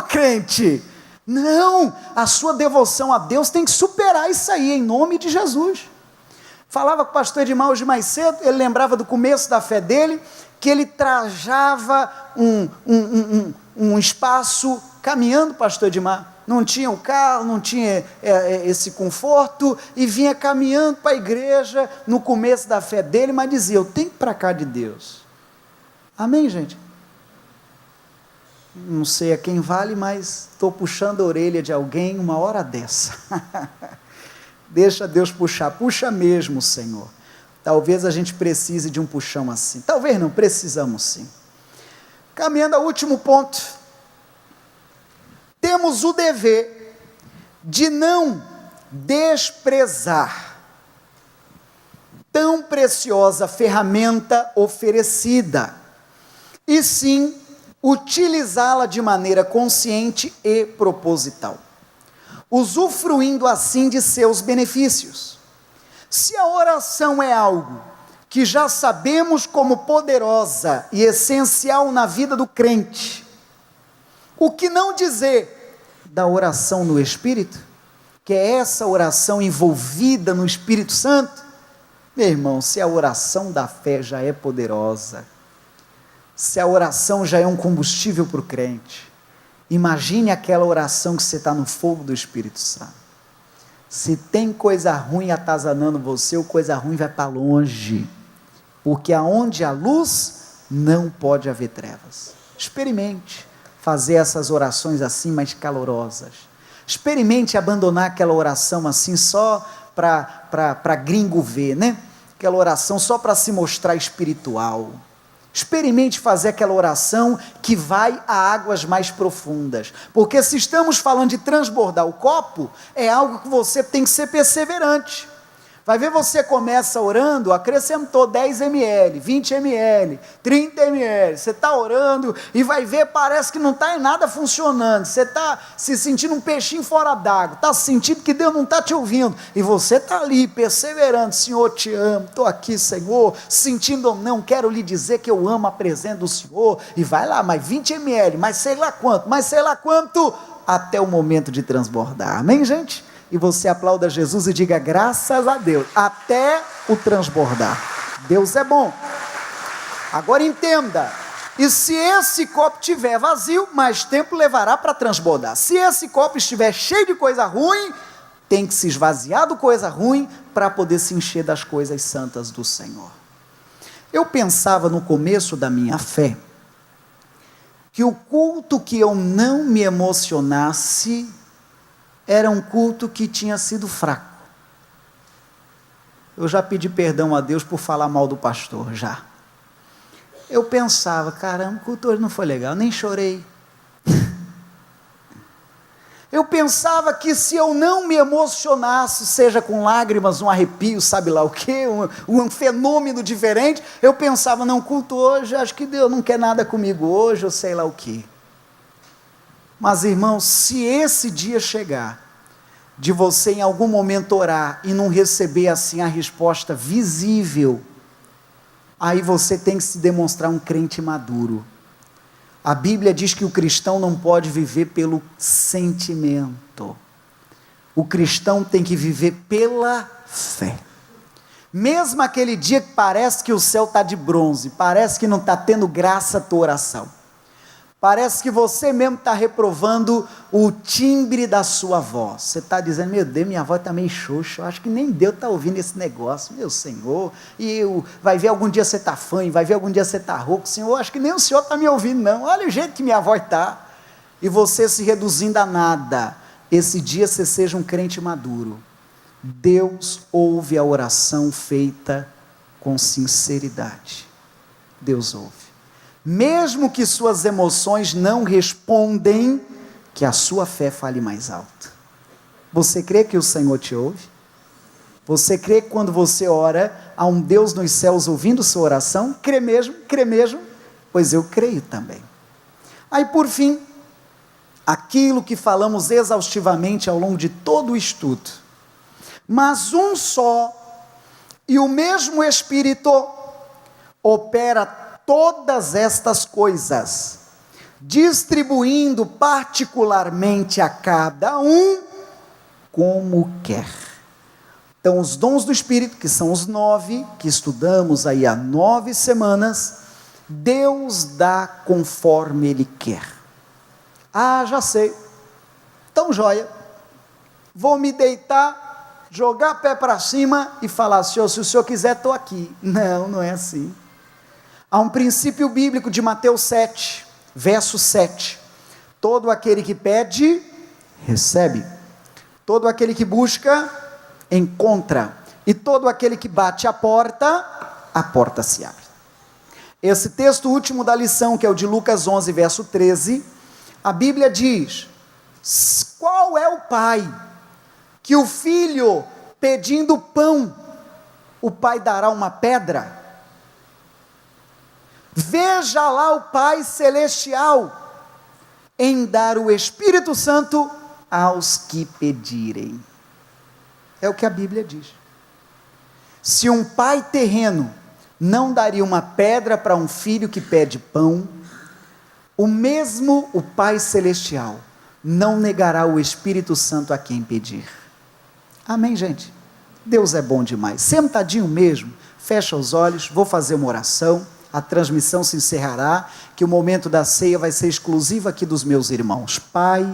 Crente! Não, a sua devoção a Deus tem que superar isso aí, em nome de Jesus. Falava com o pastor Edmar hoje mais cedo, ele lembrava do começo da fé dele, que ele trajava um espaço caminhando, pastor Edmar. Não tinha o carro, não tinha esse conforto, e vinha caminhando para a igreja no começo da fé dele, mas dizia: eu tenho que ir para cá de Deus. Amém, gente? Não sei a quem vale, mas estou puxando a orelha de alguém uma hora dessa. Deixa Deus puxar, puxa mesmo, Senhor. Talvez a gente precise de um puxão assim. Talvez não, precisamos sim. Caminhando ao último ponto. Temos o dever de não desprezar tão preciosa ferramenta oferecida, e sim utilizá-la de maneira consciente e proposital, usufruindo assim de seus benefícios. Se a oração é algo que já sabemos como poderosa e essencial na vida do crente, o que não dizer da oração no Espírito, que é essa oração envolvida no Espírito Santo? Meu irmão, se a oração da fé já é poderosa, se a oração já é um combustível para o crente, imagine aquela oração que você está no fogo do Espírito Santo. Se tem coisa ruim atazanando você, ou coisa ruim vai para longe, porque aonde há luz, não pode haver trevas. Experimente fazer essas orações assim mais calorosas. Experimente abandonar aquela oração assim só para gringo ver, né? Aquela oração só para se mostrar espiritual. Experimente fazer aquela oração que vai a águas mais profundas, porque se estamos falando de transbordar o copo, é algo que você tem que ser perseverante. Vai ver, você começa orando, acrescentou 10 ml, 20 ml, 30 ml, você está orando e vai ver, parece que não está em nada funcionando, você está se sentindo um peixinho fora d'água, está sentindo que Deus não está te ouvindo, e você está ali perseverando, Senhor, te amo, estou aqui, Senhor, sentindo ou não, quero lhe dizer que eu amo a presença do Senhor, e vai lá, mais 20 ml, mais sei lá quanto, até o momento de transbordar, amém, gente? E você aplauda Jesus e diga graças a Deus, até o transbordar. Deus é bom. Agora entenda, e se esse copo estiver vazio, mais tempo levará para transbordar. Se esse copo estiver cheio de coisa ruim, tem que se esvaziar do coisa ruim para poder se encher das coisas santas do Senhor. Eu pensava no começo da minha fé, que o culto que eu não me emocionasse, era um culto que tinha sido fraco. Eu já pedi perdão a Deus por falar mal do pastor, já. Eu pensava, caramba, o culto hoje não foi legal, nem chorei. Eu pensava que se eu não me emocionasse, seja com lágrimas, um arrepio, sabe lá o quê, um fenômeno diferente, eu pensava, não, culto hoje, acho que Deus não quer nada comigo hoje, ou sei lá o quê. Mas irmãos, se esse dia chegar, de você em algum momento orar, e não receber assim a resposta visível, aí você tem que se demonstrar um crente maduro. A Bíblia diz que o cristão não pode viver pelo sentimento, o cristão tem que viver pela fé. Mesmo aquele dia que parece que o céu está de bronze, parece que não está tendo graça a tua oração, parece que você mesmo está reprovando o timbre da sua voz. Você está dizendo, meu Deus, minha voz está meio xoxa, eu acho que nem Deus está ouvindo esse negócio, meu Senhor, vai ver algum dia você está fã, vai ver algum dia você está rouco, Senhor, acho que nem o Senhor está me ouvindo não, olha o jeito que minha voz está, e você se reduzindo a nada. Esse dia você seja um crente maduro. Deus ouve a oração feita com sinceridade. Deus ouve. Mesmo que suas emoções não respondem, que a sua fé fale mais alto. Você crê que o Senhor te ouve? Você crê que quando você ora, há um Deus nos céus ouvindo sua oração? Crê mesmo? Crê mesmo? Pois eu creio também. Aí por fim, aquilo que falamos exaustivamente ao longo de todo o estudo. Mas um só e o mesmo Espírito opera todas estas coisas, distribuindo particularmente a cada um como quer. Então os dons do Espírito, que são os 9, que estudamos aí há 9 semanas, Deus dá conforme Ele quer. Ah, já sei, então joia, vou me deitar, jogar pé para cima e falar, Senhor, se o Senhor quiser estou aqui. Não, não é assim. Há um princípio bíblico de Mateus 7, verso 7. Todo aquele que pede, recebe. Todo aquele que busca, encontra. E todo aquele que bate a porta se abre. Esse texto último da lição, que é o de Lucas 11, verso 13, a Bíblia diz, qual é o pai que o filho pedindo pão, o pai dará uma pedra? Veja lá o Pai Celestial em dar o Espírito Santo aos que pedirem. É o que a Bíblia diz. Se um pai terreno não daria uma pedra para um filho que pede pão, o mesmo o Pai Celestial não negará o Espírito Santo a quem pedir. Amém, gente? Deus é bom demais. Sentadinho mesmo, fecha os olhos, vou fazer uma oração. A transmissão se encerrará, que o momento da ceia vai ser exclusivo aqui dos meus irmãos. Pai,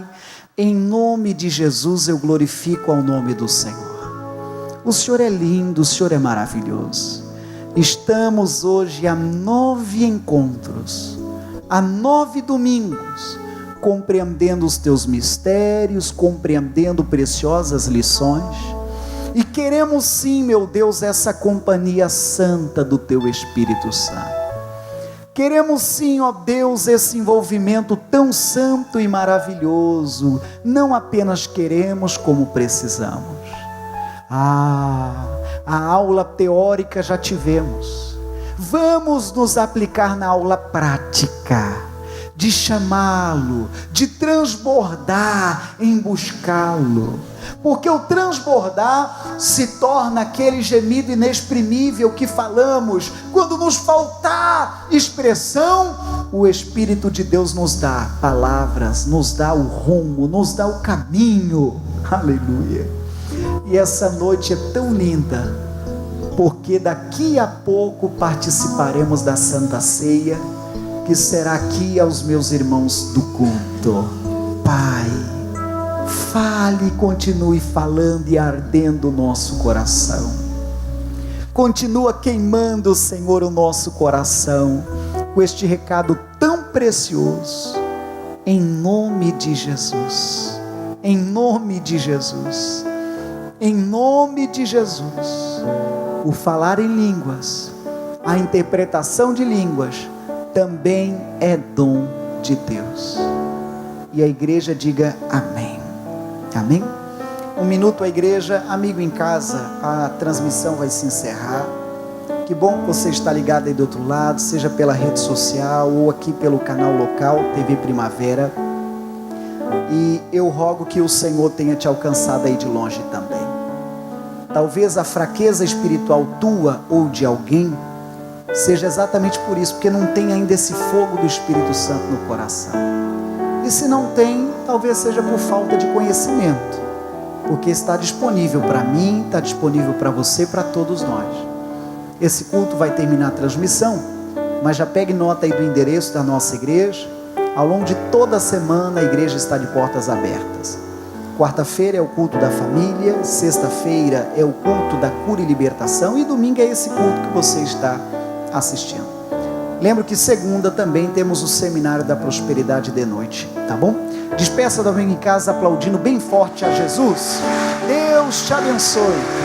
em nome de Jesus eu glorifico ao nome do Senhor. O Senhor é lindo, o Senhor é maravilhoso. Estamos hoje a 9 encontros, a 9 domingos, compreendendo os teus mistérios, compreendendo preciosas lições, e queremos sim, meu Deus, essa companhia santa do teu Espírito Santo. Queremos sim, ó Deus, esse envolvimento tão santo e maravilhoso. Não apenas queremos, como precisamos. A aula teórica já tivemos. Vamos nos aplicar na aula prática, de chamá-lo, de transbordar em buscá-lo. Porque o transbordar se torna aquele gemido inexprimível que falamos. Quando nos faltar expressão, o Espírito de Deus nos dá palavras, nos dá o rumo, nos dá o caminho. Aleluia. E essa noite é tão linda, porque daqui a pouco participaremos da Santa Ceia, que será aqui aos meus irmãos do culto. Pai, fale e continue falando e ardendo o nosso coração. Continua queimando, Senhor, o nosso coração com este recado tão precioso. Em nome de Jesus. Em nome de Jesus. Em nome de Jesus. O falar em línguas, a interpretação de línguas, também é dom de Deus. E a igreja diga amém. Amém? Um minuto a igreja, amigo em casa, a transmissão vai se encerrar. Que bom que você está ligado aí do outro lado, seja pela rede social ou aqui pelo canal local, TV Primavera. E eu rogo que o Senhor tenha te alcançado aí de longe também. Talvez a fraqueza espiritual tua ou de alguém seja exatamente por isso, porque não tem ainda esse fogo do Espírito Santo no coração. E se não tem, talvez seja por falta de conhecimento, porque está disponível para mim, está disponível para você, para todos nós. Esse culto vai terminar a transmissão, mas já pegue nota aí do endereço da nossa igreja. Ao longo de toda a semana a igreja está de portas abertas. Quarta-feira é o culto da família, sexta-feira é o culto da cura e libertação, e domingo é esse culto que você está assistindo. Lembro que segunda também temos o seminário da prosperidade de noite, tá bom? Despeça domingo em casa aplaudindo bem forte a Jesus. Deus te abençoe.